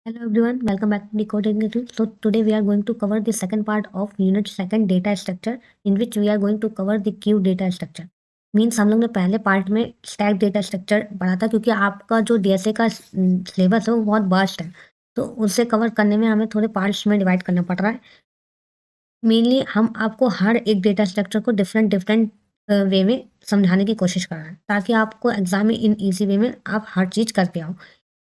Hello everyone, welcome back to Decoding the Truth. So today we are going to cover the second part of unit second data structure, in which we are going to cover the queue data structure. Means हम लोग ने पहले part में stack data structure पढ़ा था, क्योंकि आपका जो डीएसए का सिलेबस है वो बहुत वास्ट है, तो उसे कवर करने में हमें थोड़े पार्ट्स में डिवाइड करना पड़ रहा है। मेनली हम आपको हर एक डेटा स्ट्रक्चर को डिफरेंट वे में समझाने की कोशिश कर रहे हैं, ताकि आपको एग्जाम में इन ईजी वे में आप हर चीज़ करके आओ,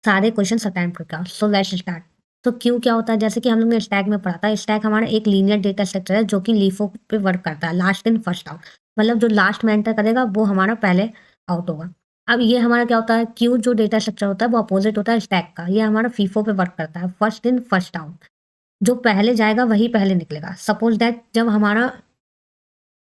सारे क्वेश्चन अटेम्प्ट करके आओ। So let's start. तो क्यू क्या होता है, जैसे कि हम लोग ने स्टैक में पढ़ा था, स्टैक हमारा एक लीनियर डेटा स्ट्रक्चर है जो कि लीफो पे वर्क करता है, लास्ट इन फर्स्ट आउट। मतलब जो लास्ट में एंटर करेगा वो हमारा पहले आउट होगा। अब ये हमारा क्या होता है, क्यू जो डेटा स्ट्रक्चर होता है वो अपोजिट होता है स्टैक का। ये हमारा फीफो पे वर्क करता है, फर्स्ट इन फर्स्ट आउट। जो पहले जाएगा वही पहले निकलेगा। सपोज दैट जब हमारा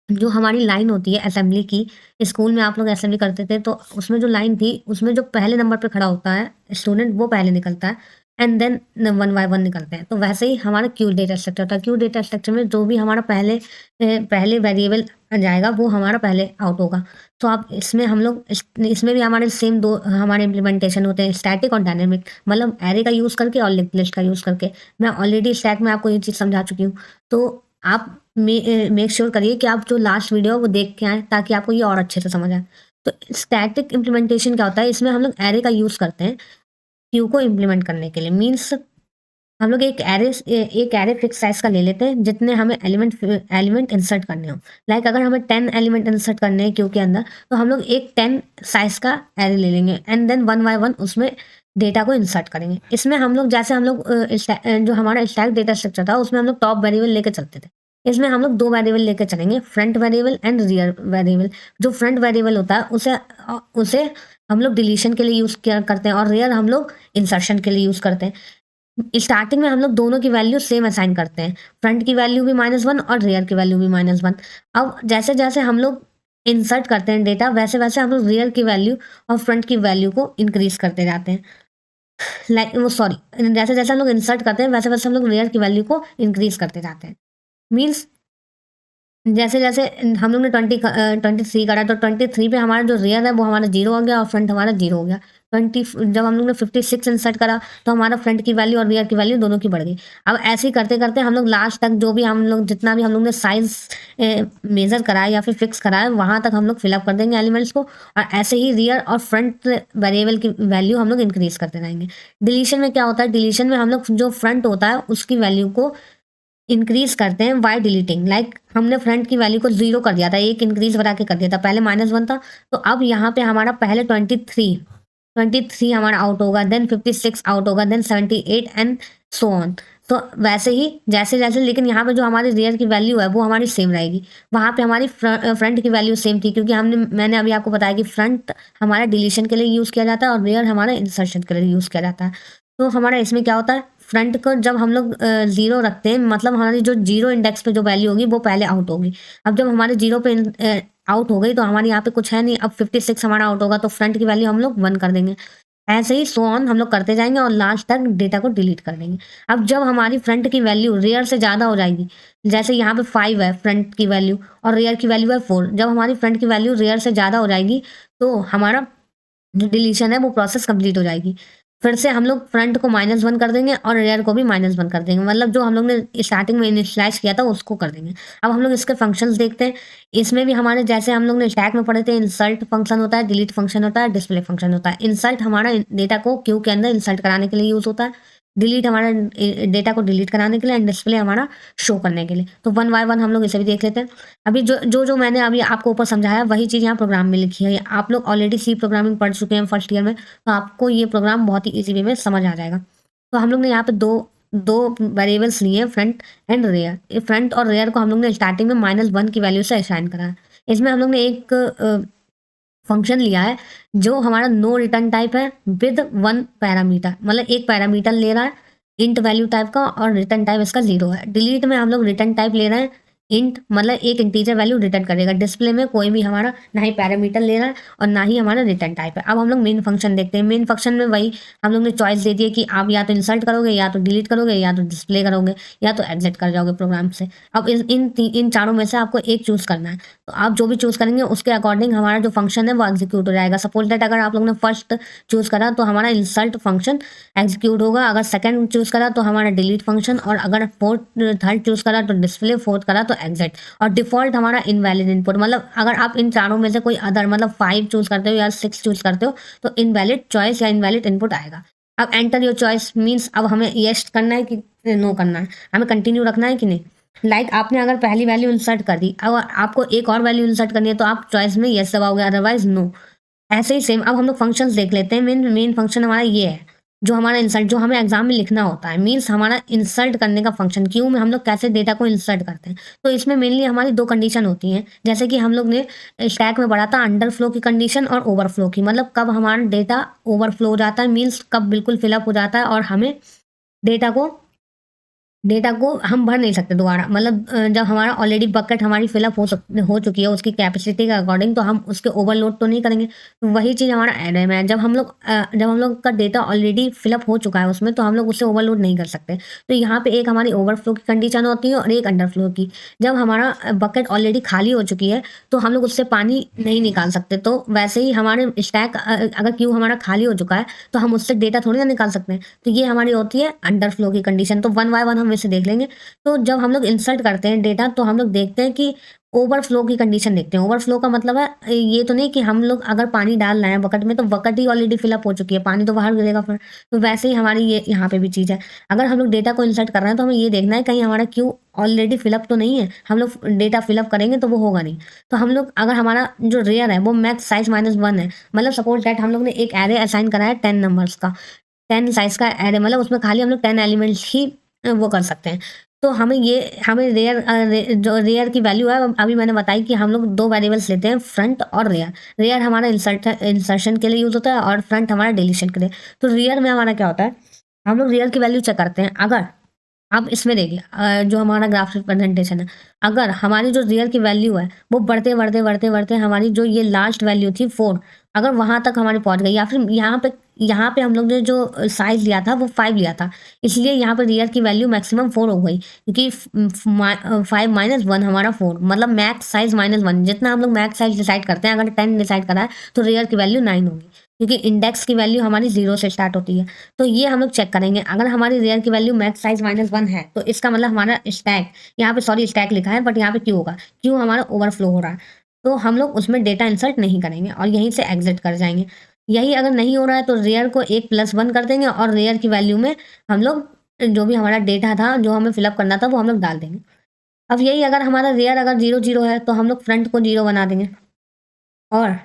जो हमारी लाइन होती है असेंबली की, स्कूल में आप लोग असेंबली करते थे, तो उसमें जो लाइन थी उसमें जो पहले नंबर पे खड़ा होता है स्टूडेंट वो पहले निकलता है, and then one by one निकलते हैं। तो वैसे ही हमारा क्यू डेटा स्ट्रक्चर था। क्यू डेटा स्ट्रक्चर में जो भी हमारा पहले वेरिएबल जाएगा वो हमारा पहले आउट होगा। तो आप इसमें हम लोग इसमें भी हमारे सेम दो हमारे इम्प्लीमेंटेशन होते हैं, स्टैटिक और डायनेमिक। मतलब एरे का यूज़ करके और लिंक्ड लिस्ट का यूज़ करके। मैं ऑलरेडी स्टैक में आपको ये चीज़ समझा चुकी हूँ, तो आप मेक श्योर करिए कि आप जो लास्ट वीडियो है वो देख के आएँ, ताकि आपको ये और अच्छे से समझ आए। तो स्टैटिक इम्प्लीमेंटेशन क्या होता है, इसमें हम लोग एरे का यूज़ करते हैं क्यू को इम्प्लीमेंट करने के लिए। मीन्स हम लोग एक एरे फिक्स साइज का ले लेते हैं, जितने हमें एलिमेंट इंसर्ट करने हो। लाइक अगर हमें 10 एलिमेंट इंसर्ट करने हैं क्यू के अंदर, तो हम लोग एक 10 साइज का एरे ले लेंगे, and then one by one उसमें डेटा को इंसर्ट करेंगे। इसमें हम लोग जैसे हम लोग जो हमारा स्टैक डेटा स्ट्रक्चर था उसमें हम लोग टॉप वेरिएबल लेके चलते थे। इसमें हम लोग दो वेरिएबल लेके चलेंगे, front variable and rear variable. जो फ्रंट वेरिएबल होता है उसे हम लोग डिलीशन के लिए यूज़ करते हैं, और रियर हम लोग इंसर्शन के लिए यूज़ करते हैं। स्टार्टिंग में हम लोग दोनों की वैल्यू सेम असाइन करते हैं, फ्रंट की वैल्यू भी -1 और रियर की वैल्यू भी -1। अब जैसे जैसे हम लोग इंसर्ट करते हैं डेटा, वैसे वैसे हम लोग रियर की वैल्यू और फ्रंट की वैल्यू को इंक्रीज करते जाते हैं। जैसे जैसे हम लोग इंसर्ट करते हैं वैसे वैसे हम लोग रियर की वैल्यू को इंक्रीज करते जाते हैं। मीन्स जैसे जैसे हम लोग ने 23 करा, तो 23 पे हमारा जो रियर है वो हमारा 0 हो गया और फ्रंट हमारा 0 हो गया। जब हम लोग ने 56 इंसर्ट करा, तो हमारा फ्रंट की वैल्यू और रियर की वैल्यू दोनों की बढ़ गई। अब ऐसे ही करते करते हम लोग लास्ट तक जो भी हम लोग जितना भी हम लोग ने साइज मेजर करा है या फिर फिक्स करा है, वहाँ तक हम लोग फिलअप कर देंगे एलिमेंट्स को, और ऐसे ही रियर और फ्रंट वेरिएबल की वैल्यू हम लोग इंक्रीज करते रहेंगे। डिलीशन में क्या होता है, डिलीशन में हम लोग जो फ्रंट होता है उसकी वैल्यू को इंक्रीज करते हैं बाय डिलीटिंग। लाइक हमने फ्रंट की वैल्यू को 0 कर दिया था, एक इंक्रीज बढ़ा के कर दिया था, पहले -1 था, तो अब यहाँ पे हमारा पहले 23 हमारा आउट होगा, देन 56 आउट होगा, देन 78 एंड सो ऑन। तो वैसे ही जैसे जैसे, लेकिन यहाँ पे जो हमारी रियर की वैल्यू है वो हमारी सेम रहेगी। वहाँ पे हमारी फ्रंट की वैल्यू सेम थी, क्योंकि मैंने अभी आपको बताया कि फ्रंट हमारा डिलीशन के लिए यूज़ किया जाता है और रियर हमारा इंसर्शन के लिए यूज़ किया जाता है। तो हमारा इसमें क्या होता है, फ्रंट को जब हम लोग 0 रखते हैं, मतलब हमारी जो 0 इंडेक्स पे जो वैल्यू होगी वो पहले आउट होगी। अब जब हमारे 0 पे आउट हो गई, तो हमारे यहाँ पे कुछ है नहीं, अब 56 हमारा आउट होगा, तो फ्रंट की वैल्यू हम लोग 1 कर देंगे। ऐसे ही सो ऑन हम लोग करते जाएंगे और लास्ट तक डेटा को डिलीट कर देंगे। अब जब हमारी फ्रंट की वैल्यू रियर से ज़्यादा हो जाएगी, जैसे यहाँ पे 5 है फ्रंट की वैल्यू और रियर की वैल्यू है 4, जब हमारी फ्रंट की वैल्यू रियर से ज़्यादा हो जाएगी, तो हमारा जो डिलीशन है वो प्रोसेस कंप्लीट हो जाएगी। फिर से हम लोग फ्रंट को -1 कर देंगे और रियर को भी -1 कर देंगे, मतलब जो हम लोग ने स्टार्टिंग में इनिशियलाइज किया था उसको कर देंगे। अब हम लोग इसके फंक्शंस देखते हैं। इसमें भी हमारे जैसे हम लोग ने स्टैक में पढ़े थे, इंसर्ट फंक्शन होता है, डिलीट फंक्शन होता है, डिस्प्ले फंक्शन होता है। इंसर्ट हमारा डेटा को क्यू के अंदर इंसर्ट कराने के लिए यूज़ होता है, डिलीट हमारा डेटा को डिलीट कराने के लिए, एंड डिस्प्ले हमारा शो करने के लिए। तो वन बाय वन हम लोग इसे भी देख लेते हैं। अभी जो मैंने अभी आपको ऊपर समझाया वही चीज़ यहाँ प्रोग्राम में लिखी है। आप लोग ऑलरेडी सी प्रोग्रामिंग पढ़ चुके हैं फर्स्ट ईयर में, तो आपको ये प्रोग्राम बहुत ही ईजी वे में समझ आ जाएगा। तो हम लोग ने यहाँ पे दो वेरिएबल्स लिए हैं, फ्रंट एंड रेयर। फ्रंट और रेयर को हम लोग ने स्टार्टिंग में -1 की वैल्यू से असाइन करा है। इसमें हम लोग ने एक फंक्शन लिया है जो हमारा नो रिटर्न टाइप है विद 1 पैरामीटर, मतलब एक पैरामीटर ले रहा है इंट वैल्यू टाइप का, और रिटर्न टाइप इसका 0 है। डिलीट में हम लोग रिटर्न टाइप ले रहे हैं इंट मतलब एक इंटीजर वैल्यू रिटर्न करेगा। डिस्प्ले में कोई भी हमारा ना ही पैरामीटर ले रहा है और ना ही हमारा रिटर्न टाइप है। अब हम लोग मेन फंक्शन देखते हैं। मेन फंक्शन में वही हम लोग ने चॉइस दे दी है कि आप या तो इंसर्ट करोगे, या तो डिलीट करोगे, या तो डिस्प्ले करोगे, या तो एग्जिट कर जाओगे प्रोग्राम से। अब इन चारों में से आपको एक चूज करना है। तो आप जो भी चूज करेंगे उसके अकॉर्डिंग हमारा जो फंक्शन है वो एग्जीक्यूट हो जाएगा। सपोज दैट अगर आप लोग ने फर्स्ट चूज करा तो हमारा इंसर्ट फंक्शन एग्जीक्यूट होगा, अगर सेकंड चूज करा तो हमारा डिलीट फंक्शन, और अगर थर्ड चूज करा तो डिस्प्ले, फोर्थ करा तो एग्जिट, और डिफॉल्ट हमारा इनवैलिड इनपुट। मतलब अगर आप इन चारों में से कोई अदर मतलब 5 चूज करते हो या 6 चूज करते हो तो इनवैलिड चॉइस या इनवैलिड इनपुट आएगा। अब एंटर योर चॉइस मीन्स अब हमें येस करना है कि नो करना है, हमें कंटिन्यू रखना है कि नहीं। आपने अगर पहली वैल्यू इंसर्ट कर दी, अगर आपको एक और वैल्यू इंसर्ट करनी है तो आप चॉइस में येस दबाओगे, अदरवाइज नो। ऐसे ही सेम अब हम लोग फंक्शंस देख लेते हैं। मेन फंक्शन हमारा ये है जो हमारा इंसर्ट, जो हमें एग्जाम में लिखना होता है, मीन्स हमारा इंसर्ट करने का फंक्शन। क्यू में हम लोग कैसे डेटा को इंसर्ट करते हैं, तो इसमें मेनली हमारी 2 कंडीशन होती हैं। जैसे कि हम लोग ने स्टैक में पढ़ा था अंडरफ्लो की कंडीशन और ओवरफ्लो की। मतलब कब हमारा डेटा ओवरफ्लो हो जाता है, मीन्स कब बिल्कुल फिलअप हो जाता है और हमें डेटा को हम भर नहीं सकते दोबारा। मतलब जब हमारा ऑलरेडी बकेट हमारी फिलअप हो चुकी है उसकी कैपेसिटी के अकॉर्डिंग, तो हम उसके ओवरलोड तो नहीं करेंगे। तो वही चीज़ हमारा एरे में है। जब हम लोग का डेटा ऑलरेडी फिलअप हो चुका है उसमें, तो हम लोग उससे ओवरलोड नहीं कर सकते। तो यहाँ पे एक हमारी ओवरफ्लो की कंडीशन होती है और एक अंडरफ्लो की। जब हमारा बकेट ऑलरेडी खाली हो चुकी है तो हम लोग उससे पानी नहीं निकाल सकते। तो वैसे ही हमारे स्टैक अगर क्यू हमारा खाली हो चुका है तो हम उससे डेटा थोड़ी ना निकाल सकते हैं। तो ये हमारी होती है अंडरफ्लो की कंडीशन। तो 1 बाय 1 हम इसे देख लेंगे। तो जब हम लोग इंसर्ट करते हैं डेटा तो हम लोग देखते हैं कि ओवरफ्लो की कंडीशन देखते हैं। ओवरफ्लो का मतलब है ये तो नहीं कि हम लोग अगर पानी डाल रहे हैं बकेट में तो बकेट ही ऑलरेडी फिलअप हो चुकी है, पानी तो बाहर गिरेगा फिर। तो वैसे ही हमारी ये यहाँ पे भी चीज़ है। अगर हम लोग डेटा को इंसर्ट कर रहे हैं तो हमें ये देखना है कहीं हमारा क्यू ऑलरेडी फिलअप तो नहीं है। हम लोग डेटा फिलअप करेंगे तो वो होगा नहीं। तो हम लोग अगर हमारा जो रेयर है वो मैक्स साइज -1 है, मतलब सपोज दैट हम लोग ने एक एरे असाइन करा है 10 नंबर्स का, 10 साइज का एरे, मतलब उसमें खाली हम लोग 10 एलिमेंट्स ही वो कर सकते हैं। तो हमें जो रेयर की वैल्यू है अभी मैंने बताई कि हम लोग 2 वेरिएबल्स लेते हैं, फ्रंट और रेयर। रेयर हमारा इंसर्शन के लिए यूज होता है और फ्रंट हमारा डिलीशन के लिए। तो रेयर में हमारा क्या होता है, हम लोग रेयर की वैल्यू चेक करते हैं। अगर आप इसमें देखिए जो हमारा ग्राफ रिप्रेजेंटेशन है, अगर हमारी जो रियल की वैल्यू है वो बढ़ते हमारी जो ये लास्ट वैल्यू थी 4, अगर वहां तक हमारी पहुंच गई, या फिर यहाँ पे हम लोग ने जो साइज लिया था वो 5 लिया था, इसलिए यहाँ पे रियल की वैल्यू मैक्सिमम 4 हो गई, क्योंकि 5 -1 हमारा 4, मतलब मैक्स साइज -1। जितना हम लोग मैक्स साइज डिसाइड करते हैं, अगर 10 डिसाइड करा है तो रियल की वैल्यू 9 होगी, क्योंकि इंडेक्स की वैल्यू हमारी 0 से स्टार्ट होती है। तो ये हम लोग चेक करेंगे। अगर हमारी रेयर की वैल्यू मैक्स साइज -1 है तो इसका मतलब हमारा स्टैक, यहाँ पे सॉरी स्टैक लिखा है बट यहाँ पे क्यू होगा, क्यू हमारा ओवरफ्लो हो रहा है। तो हम लोग उसमें डेटा इंसर्ट नहीं करेंगे और यहीं से एग्जिट कर जाएंगे। यही अगर नहीं हो रहा है तो रेयर को 1+1 कर देंगे और रेयर की वैल्यू में हम लोग जो भी हमारा डेटा था जो हमें फिलअप करना था वो हम लोग डाल देंगे। अब यही अगर हमारा रेयर अगर 0 0 है तो हम लोग फ्रंट को 0 बना देंगे, और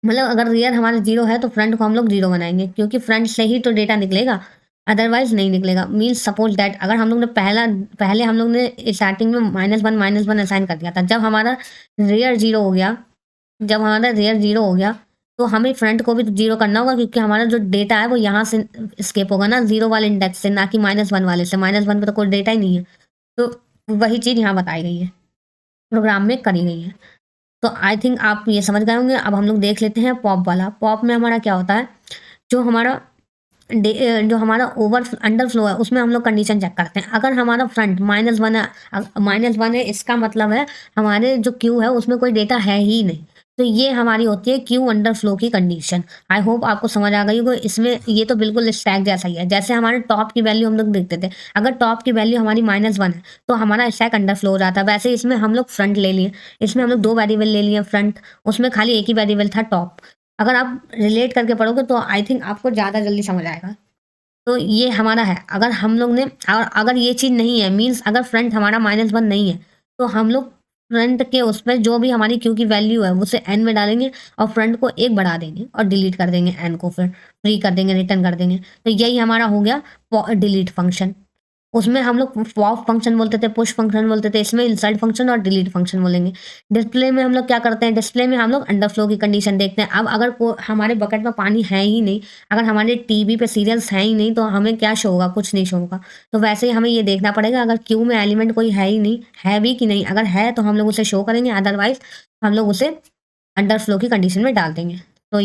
मतलब अगर रियल हमारा 0 है तो फ्रंट को हम लोग 0 बनाएंगे, क्योंकि फ्रंट से ही तो डेटा निकलेगा, अदरवाइज नहीं निकलेगा। मीन्स सपोज दैट अगर हम लोग ने पहले हम लोग ने स्टार्टिंग में -1 असाइन कर दिया था, जब हमारा रेयर 0 हो गया, तो हमें फ्रंट को भी तो 0 करना होगा, क्योंकि हमारा जो डेटा है वो यहाँ से स्केप होगा ना, 0 वाले इंडेक्स से, ना कि -1 वाले से। -1 पे तो कोई डेटा ही नहीं है। तो वही चीज़ यहाँ बताई गई है, प्रोग्राम में करी गई है। तो आई थिंक आप ये समझ गए होंगे। अब हम लोग देख लेते हैं पॉप वाला। पॉप में हमारा क्या होता है, जो हमारा ओवर अंडरफ्लो है उसमें हम लोग कंडीशन चेक करते हैं। अगर हमारा फ्रंट -1 है, इसका मतलब है हमारे जो क्यू है उसमें कोई डेटा है ही नहीं। तो ये हमारी होती है क्यू अंडरफ्लो की कंडीशन। आई होप आपको समझ आ गई होगी। इसमें ये तो बिल्कुल स्टैक जैसा ही है। जैसे हमारे टॉप की वैल्यू हम लोग देखते थे, अगर टॉप की वैल्यू हमारी -1 है तो हमारा स्टैक अंडरफ्लो हो जाता है। वैसे इसमें हम लोग फ्रंट ले लिए, इसमें हम लोग 2 वेरिएबल ले लिए फ्रंट, उसमें खाली एक ही वेरिएबल था टॉप। अगर आप रिलेट करके पढ़ोगे तो आई थिंक आपको ज़्यादा जल्दी समझ आएगा। तो ये हमारा है। अगर हम लोग ने, और अगर ये चीज़ नहीं है, मीन्स अगर फ्रंट हमारा -1 नहीं है, तो हम लोग फ्रंट के उस पर जो भी हमारी क्यू की वैल्यू है उसे n में डालेंगे और फ्रंट को 1 बढ़ा देंगे और डिलीट कर देंगे n को, फिर फ्री कर देंगे, रिटर्न कर देंगे। तो यही हमारा हो गया डिलीट फंक्शन। उसमें हम लोग पॉप फंक्शन बोलते थे, पुश फंक्शन बोलते थे, इसमें इंसर्ट फंक्शन और डिलीट फंक्शन बोलेंगे। डिस्प्ले में हम लोग क्या करते हैं, डिस्प्ले में हम लोग अंडरफ्लो की कंडीशन देखते हैं। अब अगर हमारे बकेट में पानी है ही नहीं, अगर हमारे टीवी पे सीरियल्स हैं ही नहीं, तो हमें क्या शो होगा, कुछ नहीं शो होगा। तो वैसे ही हमें ये देखना पड़ेगा, अगर क्यू में एलिमेंट कोई है ही नहीं, है भी कि नहीं, अगर है तो हम लोग उसे शो करेंगे, अदरवाइज हम लोग उसे अंडरफ्लो की कंडीशन में डाल देंगे। तो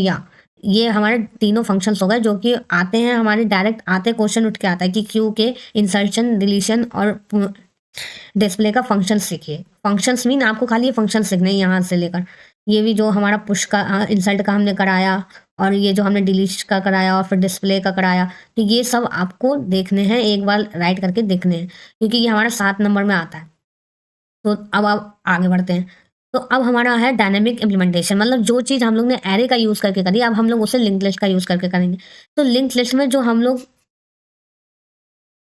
ये हमारे तीनों फंक्शंस हो गए जो कि आते हैं हमारे डायरेक्ट आते क्वेश्चन उठ के आता है कि क्यू के इंसर्शन, डिलीशन और डिस्प्ले का फंक्शन सीखिए। फंक्शंस मीन आपको खाली ये फंक्शन सीखने हैं यहाँ से लेकर, ये भी जो हमारा पुश का इंसर्ट का हमने कराया, और ये जो हमने डिलीट का कराया और फिर डिस्प्ले का कराया, तो ये सब आपको देखने हैं, एक बार राइट करके देखने हैं, क्योंकि ये हमारा 7 नंबर में आता है। तो अब आप आगे बढ़ते हैं। तो अब हमारा है डायनेमिक इम्प्लीमेंटेशन, मतलब जो चीज़ हम लोग ने एरे का यूज़ करके करी, अब हम लोग उसे लिंक लिस्ट का यूज़ करके करेंगे। तो लिंक लिस्ट में जो हम लोग,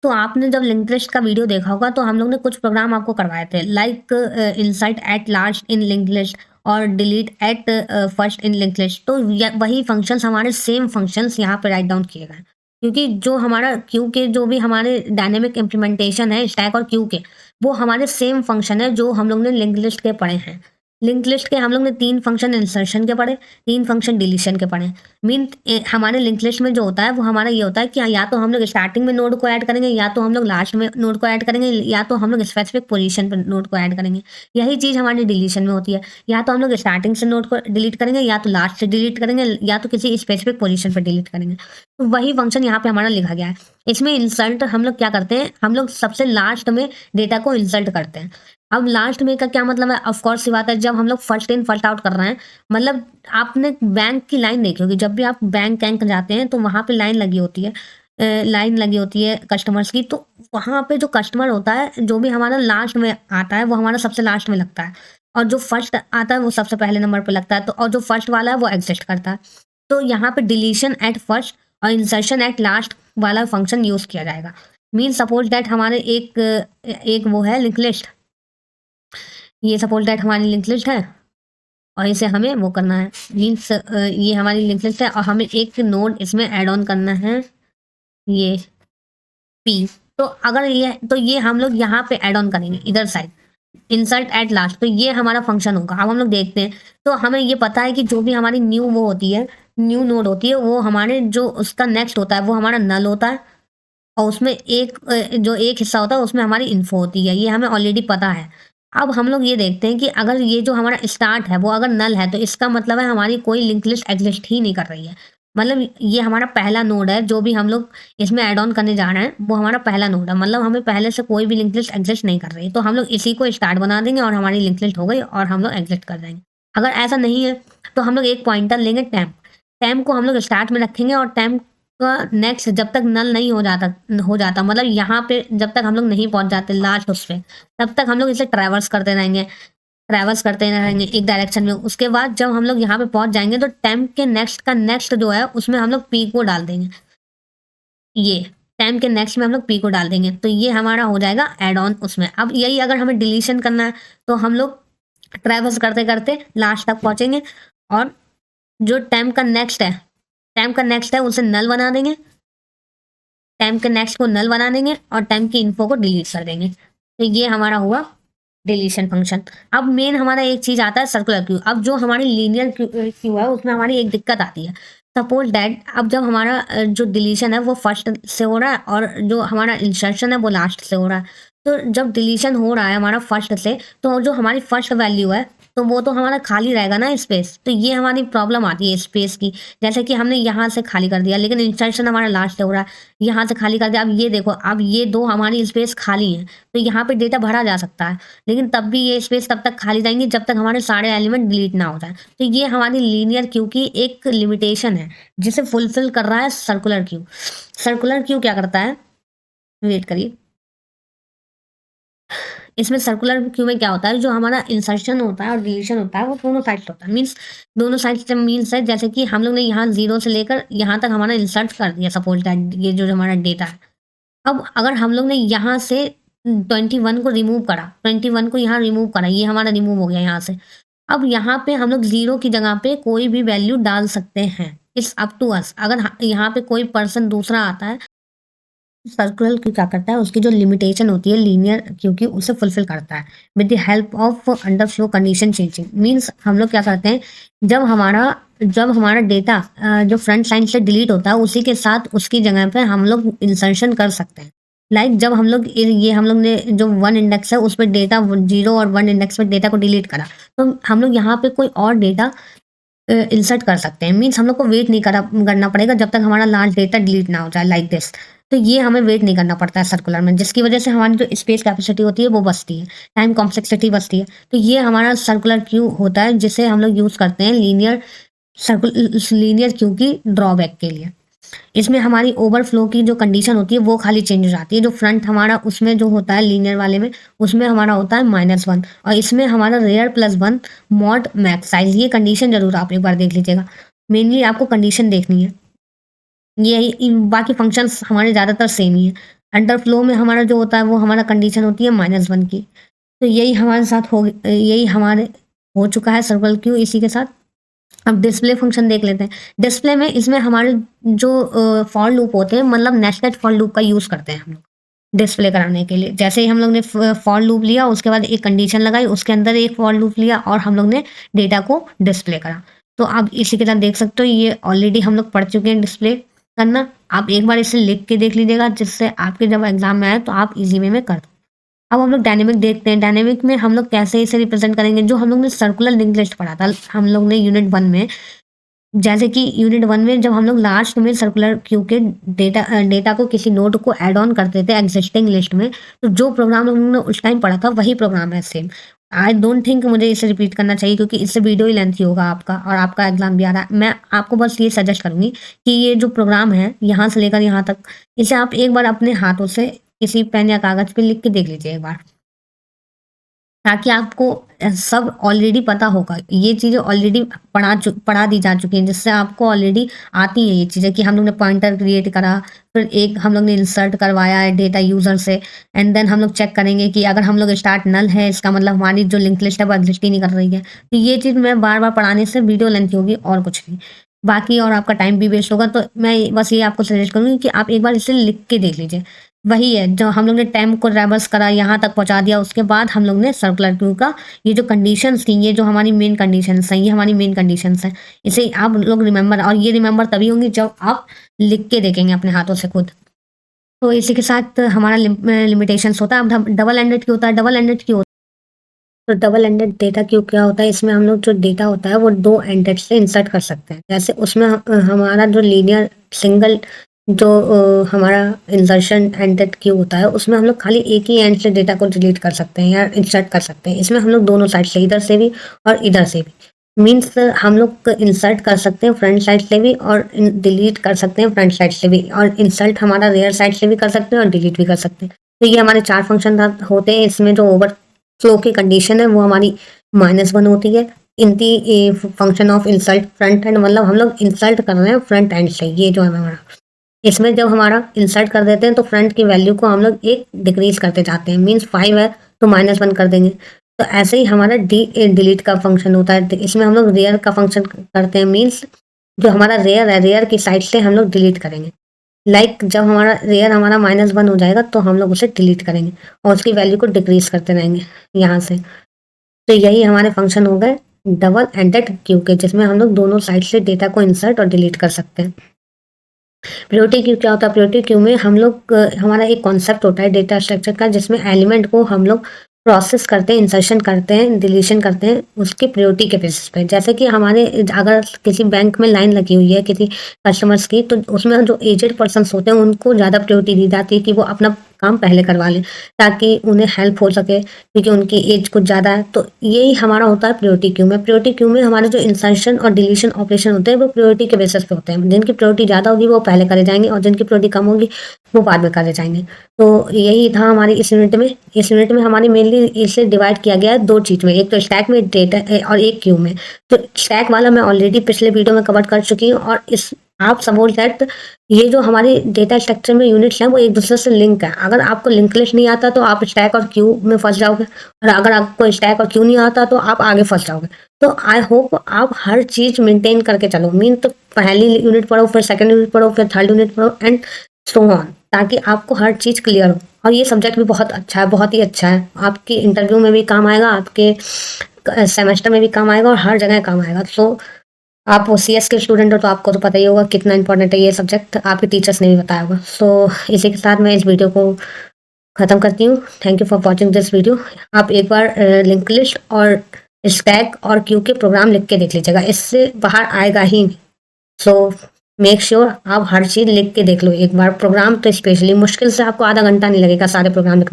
तो आपने जब लिंक लिस्ट का वीडियो देखा होगा तो हम लोग ने कुछ प्रोग्राम आपको करवाए थे, like insert at last in link list और delete at first in link list. तो वही फंक्शंस, हमारे सेम फंक्शंस यहाँ पे राइट डाउन किए गए, क्योंकि जो हमारा क्यू के जो भी हमारे डायनेमिक इम्प्लीमेंटेशन है स्टैक और क्यू के, वो हमारे सेम फंक्शन है जो हम लोग ने लिंक लिस्ट के पढ़े हैं। लिंक लिस्ट के हम लोग ने 3 फंक्शन इंसर्शन के पढ़े, 3 फंक्शन डिलीशन के पढ़े। मीन हमारे लिंक लिस्ट में जो होता है वो हमारा ये होता है कि या तो हम लोग स्टार्टिंग में नोड को ऐड करेंगे, या तो हम लोग लास्ट में नोड को ऐड करेंगे, या तो हम लोग स्पेसिफिक पोजीशन पर नोड को ऐड करेंगे। यही चीज़ हमारी डिलीशन में होती है, या तो हम लोग स्टार्टिंग से नोड को डिलीट करेंगे, या तो लास्ट से डिलीट करेंगे, या तो किसी स्पेसिफिक पोजीशन पर डिलीट करेंगे। तो वही फंक्शन यहाँ पे हमारा लिखा गया है। इसमें इंसल्ट हम लोग क्या करते हैं, हम लोग सबसे लास्ट में डेटा को इंसल्ट करते हैं। अब लास्ट में का क्या मतलब है, ऑफ कोर्स सी बात है, जब हम लोग फर्स्ट इन फर्स्ट आउट कर रहे हैं, मतलब आपने बैंक की लाइन देखी होगी, जब भी आप बैंक जाते हैं तो वहाँ पे लाइन लगी होती है, लाइन लगी होती है कस्टमर्स की। तो वहाँ पे जो कस्टमर होता है, जो भी हमारा लास्ट में आता है वो हमारा सबसे लास्ट में लगता है, और जो फर्स्ट आता है वो सबसे पहले नंबर पे लगता है। तो और जो फर्स्ट वाला है वो एग्जिस्ट करता है। तो यहाँ पे डिलीशन एट फर्स्ट और इंसर्शन एट लास्ट वाला फंक्शन यूज किया जाएगा। मीन सपोज दैट हमारे एक वो है लिंक लिस्ट, ये सपोज दैट हमारी लिंक लिस्ट है, और इसे हमें वो करना है, मीन्स ये हमारी लिंक लिस्ट है और हमें एक नोड इसमें ऐड ऑन करना है, ये पी। तो अगर ये हम लोग यहाँ पे ऐड ऑन करेंगे इधर साइड, इंसर्ट एट लास्ट, तो ये हमारा फंक्शन होगा। अब हम लोग देखते हैं, तो हमें ये पता है कि जो भी हमारी न्यू वो होती है, न्यू नोड होती है, वो हमारे जो उसका नेक्स्ट होता है वो हमारा नल होता है, और उसमें जो एक हिस्सा होता है उसमें हमारी इन्फो होती है, ये हमें ऑलरेडी पता है। अब हम लोग ये देखते हैं कि अगर ये जो हमारा स्टार्ट है वो अगर नल है, तो इसका मतलब है हमारी कोई लिंक लिस्ट एग्जिस्ट ही नहीं कर रही है। मतलब ये हमारा पहला नोड है, जो भी हम लोग इसमें ऐड ऑन करने जा रहे हैं वो हमारा पहला नोड है, मतलब हमें पहले से कोई भी लिंक लिस्ट एग्जिस्ट नहीं कर रही। तो हम लोग इसी को स्टार्ट बना देंगे और हमारी लिंक लिस्ट हो गई और हम लोग एग्जिट कर देंगे। अगर ऐसा नहीं है तो हम लोग एक पॉइंटर लेंगे टैम्प, टैम्प को हम लोग स्टार्ट में रखेंगे, और टैम्प का नेक्स्ट जब तक नल नहीं हो जाता, मतलब यहाँ पे जब तक हम लोग नहीं पहुंच जाते लास्ट उस पे, तब तक हम लोग इसे ट्रैवर्स करते रहेंगे एक डायरेक्शन में। उसके बाद जब हम लोग यहाँ पे पहुंच जाएंगे तो टेम्प के नेक्स्ट का नेक्स्ट जो है उसमें हम लोग पी को डाल देंगे, ये टेम्प के नेक्स्ट में हम लोग पी को डाल देंगे, तो ये हमारा हो जाएगा एड ऑन उसमें। अब यही अगर हमें डिलीशन करना है तो हम लोग ट्रैवर्स करते करते लास्ट तक पहुंचेंगे, और जो टेम्प का नेक्स्ट है उसे नल बना देंगे, टेम्प के नेक्स्ट को नल बना देंगे और टेम्प की इन्फो को डिलीट कर देंगे। तो ये हमारा हुआ डिलीशन फंक्शन। अब मेन हमारा एक चीज आता है सर्कुलर क्यू। अब जो हमारी लीनियर क्यू है उसमें हमारी एक दिक्कत आती है। सपोज दैट अब जब हमारा जो डिलीशन है वो फर्स्ट से हो रहा है और जो हमारा इंसर्शन है वो लास्ट से हो रहा है, तो जब डिलीशन हो रहा है हमारा फर्स्ट से, तो जो हमारी फर्स्ट वैल्यू है तो वो तो हमारा खाली रहेगा ना स्पेस, तो ये हमारी प्रॉब्लम आती है स्पेस की। जैसे कि हमने यहाँ से खाली कर दिया, लेकिन इंसर्शन हमारा लास्ट से हो रहा है, यहाँ से खाली कर दिया। अब ये देखो, अब ये दो हमारी स्पेस खाली है, तो यहाँ पे डेटा भरा जा सकता है, लेकिन तब भी ये स्पेस तब तक खाली रहेंगी जब तक हमारे सारे एलिमेंट डिलीट ना हो जाए। तो ये हमारी लीनियर क्यू की एक लिमिटेशन है जिसे फुलफिल कर रहा है सर्कुलर क्यू। सर्कुलर क्यू क्या करता है, वेट करिए, इसमें सर्कुलर क्यू में क्या होता है, जो हमारा इंसर्शन होता है और डिलीशन होता है वो दोनों साइड से होता है। मीन्स दोनों साइड से मीन्स है, जैसे कि हम लोग ने यहाँ 0 से लेकर यहाँ तक हमारा इंसर्ट कर दिया, सपोज दैट ये जो हमारा डेटा है। अब अगर हम लोग ने यहाँ से 21 को रिमूव करा, 21 को यहाँ रिमूव करा, ये हमारा रिमूव हो गया यहाँ से। अब यहाँ पे हम लोग 0 की जगह पे कोई भी वैल्यू डाल सकते हैं, इट्स अप टू अस। अगर यहाँ पे कोई पर्सन दूसरा आता है सर्कुलर क्यू क्या करता है, उसकी जो लिमिटेशन होती है लीनियर क्यू की, उसे फुलफिल करता है with the help of underflow condition changing. Means हम लोग क्या करते हैं, जब हमारा डेटा जो फ्रंट लाइन से डिलीट होता है, उसी के साथ उसकी जगह पे हम लोग इंसर्शन कर सकते हैं। जब हम लोग ये हम लोग ने जो 1 इंडेक्स है उस पे डेटा 0 और 1 इंडेक्स पे डेटा को डिलीट करा, तो हम लोग यहाँ पे कोई और डेटा इंसर्ट कर सकते हैं। मीन्स हम लोग को वेट नहीं करना पड़ेगा जब तक हमारा लास्ट डेटा डिलीट ना हो जाए, लाइक दिस। तो ये हमें वेट नहीं करना पड़ता है सर्कुलर में, जिसकी वजह से हमारी जो स्पेस कैपेसिटी होती है वो बचती है, टाइम कॉम्प्लेक्सिटी बचती है। तो ये हमारा सर्कुलर क्यू होता है, जिसे हम लोग यूज करते हैं लीनियर क्यू की ड्रॉबैक के लिए। इसमें हमारी ओवरफ्लो की जो कंडीशन होती है वो खाली चेंज हो जाती है। जो फ्रंट हमारा उसमें जो होता है लीनियर वाले में, उसमें हमारा होता है -1, और इसमें हमारा रेयर +1 मॉड मैक्स साइज। ये कंडीशन जरूर आप एक बार देख लीजिएगा, मेनली आपको कंडीशन देखनी है। ये बाकी फंक्शंस हमारे ज़्यादातर सेम ही है। अंडरफ्लो में हमारा जो होता है वो हमारा कंडीशन होती है -1 की। तो यही हमारे हो चुका है सर्कुलर क्यू। इसी के साथ अब डिस्प्ले फंक्शन देख लेते हैं। डिस्प्ले में इसमें हमारे जो फॉर लूप होते हैं, मतलब नेस्टेड फॉर लूप का यूज़ करते हैं हम लोग डिस्प्ले कराने के लिए। जैसे ही हम लोग ने फॉर लूप लिया, उसके बाद एक कंडीशन लगाई, उसके अंदर एक फॉर लूप लिया और हम लोग ने डेटा को डिस्प्ले करा। तो आप इसी के साथ देख सकते हो, ये ऑलरेडी हम लोग पढ़ चुके हैं डिस्प्ले करना। आप एक बार इसे लिख के देख लीजिएगा, जिससे आपके जब एग्जाम में आए तो आप इजी वे में कर दो। अब हम लोग डायनेमिक देखते हैं। डायनेमिक में हम लोग कैसे इसे रिप्रेजेंट करेंगे, जो हम लोग ने सर्कुलर लिंक लिस्ट पढ़ा था हम लोग ने यूनिट 1 में। जैसे कि यूनिट 1 में जब हम लोग लास्ट में सर्कुलर क्यू के डेटा को किसी नोड को ऐड ऑन करते थे एग्जिस्टिंग लिस्ट में, तो जो प्रोग्राम हमने उस टाइम पढ़ा था वही प्रोग्राम है सेम। आई डोंट थिंक मुझे इसे रिपीट करना चाहिए, क्योंकि इससे वीडियो ही लेंथी होगा आपका, और आपका एग्जाम भी आ रहा है। मैं आपको बस ये सजेस्ट करूंगी कि ये जो प्रोग्राम है यहाँ से लेकर यहाँ तक, इसे आप एक बार अपने हाथों से किसी पेन या कागज पे लिख के देख लीजिए एक बार, ताकि आपको सब ऑलरेडी पता होगा। ये चीज़ें ऑलरेडी पढ़ा दी जा चुकी हैं, जिससे आपको ऑलरेडी आती हैं ये चीज़ें, कि हम लोग ने पॉइंटर क्रिएट करा, फिर एक हम लोग ने इंसर्ट करवाया है डेटा यूज़र से, एंड देन हम लोग चेक करेंगे कि अगर हम लोग स्टार्ट नल है, इसका मतलब हमारी जो लिंक लिस्ट है वो एग्जिस्ट ही नहीं कर रही है। तो ये चीज़ मैं बार बार पढ़ाने से वीडियो लेंथ होगी और कुछ नहीं, बाकी और आपका टाइम भी वेस्ट होगा। तो मैं बस ये आपको सजेस्ट करूँगी कि आप एक बार इसे लिख के देख लीजिए। वही है जो हम लोग ने टाइम को रिवर्स करा, यहाँ तक पहुँचा दिया, उसके बाद हम लोग ने सर्कुलर क्यू का ये जो कंडीशंस थी, ये जो हमारी मेन कंडीशंस हैं, ये हमारी मेन कंडीशंस हैं। इसे आप लोग रिमेंबर, और ये रिमेंबर तभी होंगी जब आप लिख के देखेंगे अपने हाथों से खुद। तो इसी के साथ हमारा लिमिटेशंस होता है। अब डबल एंडेड क्यू होता है। डबल एंडेड क्यू, तो डबल एंडेड डेटा क्यू क्या होता है, इसमें हम लोग जो डेटा होता है वो 2 एंडेड से इंसर्ट कर सकते हैं। जैसे उसमें हमारा जो लीनियर सिंगल जो हमारा इंसर्शन एंडेड क्यू होता है, उसमें हम लोग खाली एक ही एंड से डेटा को डिलीट कर सकते हैं या इंसर्ट कर सकते हैं। इसमें हम लोग दोनों साइड से, इधर से भी और इधर से भी। मीन्स हम लोग इंसर्ट कर सकते हैं फ्रंट साइड से भी और डिलीट कर सकते हैं फ्रंट साइड से भी, और इंसर्ट हमारा रेयर साइड से भी कर सकते हैं और डिलीट भी कर सकते हैं। तो ये हमारे 4 फंक्शन होते हैं। इसमें जो ओवर फ्लो की कंडीशन है वो हमारी -1 होती है। In the function of insert front end, मतलब हम लोग इंसल्ट कर रहे हैं फ्रंट एंड से। ये जो है हमारा, इसमें जब हमारा इंसर्ट कर देते हैं तो फ्रंट की वैल्यू को हम लोग एक डिक्रीज करते जाते हैं। मीन्स 5 है तो -1 कर देंगे। तो ऐसे ही हमारा डिलीट का फंक्शन होता है। इसमें हम लोग रेयर का फंक्शन करते हैं। मीन्स जो हमारा रेयर है, रेयर की साइड से हम लोग डिलीट करेंगे। जब हमारा रेयर हमारा -1 हो जाएगा तो हम लोग उसे डिलीट करेंगे और उसकी वैल्यू को डिक्रीज करते रहेंगे यहाँ से। तो यही हमारे फंक्शन हो गए डबल एंडेड क्यू के, जिसमें हम लोग दोनों साइड से डेटा को इंसर्ट और डिलीट कर सकते हैं। प्रियोरिटी क्यू क्या होता है? प्रियोरिटी क्यू में हम लोग हमारा एक कॉन्सेप्ट होता है डेटा स्ट्रक्चर का, जिसमें एलिमेंट को हम लोग प्रोसेस करते हैं, इंसर्शन करते हैं, डिलीशन करते हैं उसके प्रियोरिटी के बेसिस पे। जैसे कि हमारे अगर किसी बैंक में लाइन लगी हुई है किसी कस्टमर्स की, तो उसमें जो एजेड पर्सन्स होते हैं उनको ज़्यादा प्रियोरिटी दी जाती है कि वो अपना काम पहले करवा लें, ताकि उन्हें हेल्प हो सके, क्योंकि उनकी एज कुछ ज़्यादा है। तो यही हमारा होता है प्रियोरिटी क्यू में। प्रियोरिटी क्यू में हमारे जो इंसर्शन और डिलीशन ऑपरेशन होते हैं वो प्रियोरिटी के बेसिस पे होते हैं। जिनकी प्रियोरिटी ज़्यादा होगी वो पहले करे जाएंगे, और जिनकी प्रियोरिटी कम होगी वो बाद में करे जाएंगे। तो यही था हमारी इस यूनिट में। इस यूनिट में हमारी मेनली इसे डिवाइड किया गया है 2 चीज़ में, एक तो स्टैक में डेटा और एक क्यू में। तो स्टैक वाला मैं ऑलरेडी पिछले वीडियो में कवर कर चुकी हूँ, और इस आप सपोज दैट ये जो हमारी डेटा स्ट्रक्चर में यूनिट्स हैं वो एक दूसरे से लिंक है। अगर आपको लिंक लिस्ट नहीं आता तो आप स्टैक और क्यू में फंस जाओगे, और अगर आपको स्टैक और क्यू नहीं आता तो आप आगे फंस जाओगे। तो आई होप आप हर चीज़ मेंटेन करके चलो। मीन तो पहली यूनिट पढ़ो, फिर सेकंड यूनिट पढ़ो, फिर थर्ड यूनिट पढ़ो, एंड सो ऑन। ताकि आपको हर चीज़ क्लियर हो। और ये सब्जेक्ट भी बहुत अच्छा है, बहुत ही अच्छा है, आपकी इंटरव्यू में भी काम आएगा, आपके सेमेस्टर में भी काम आएगा और हर जगह काम आएगा। सो आप वो CS के स्टूडेंट हो तो आपको तो पता ही होगा कितना इंपॉर्टेंट है ये सब्जेक्ट, आपके टीचर्स ने भी बताया होगा। सो इसी के साथ मैं इस वीडियो को ख़त्म करती हूँ। Thank you for watching this video. आप एक बार लिंक लिस्ट और स्टैक और क्यू के प्रोग्राम लिख के देख लीजिएगा, इससे बाहर आएगा ही नहीं। सो मेक श्योर आप हर चीज़ लिख के देख लो एक बार। प्रोग्राम तो स्पेशली मुश्किल से आपको आधा घंटा नहीं लगेगा सारे प्रोग्राम लिखने।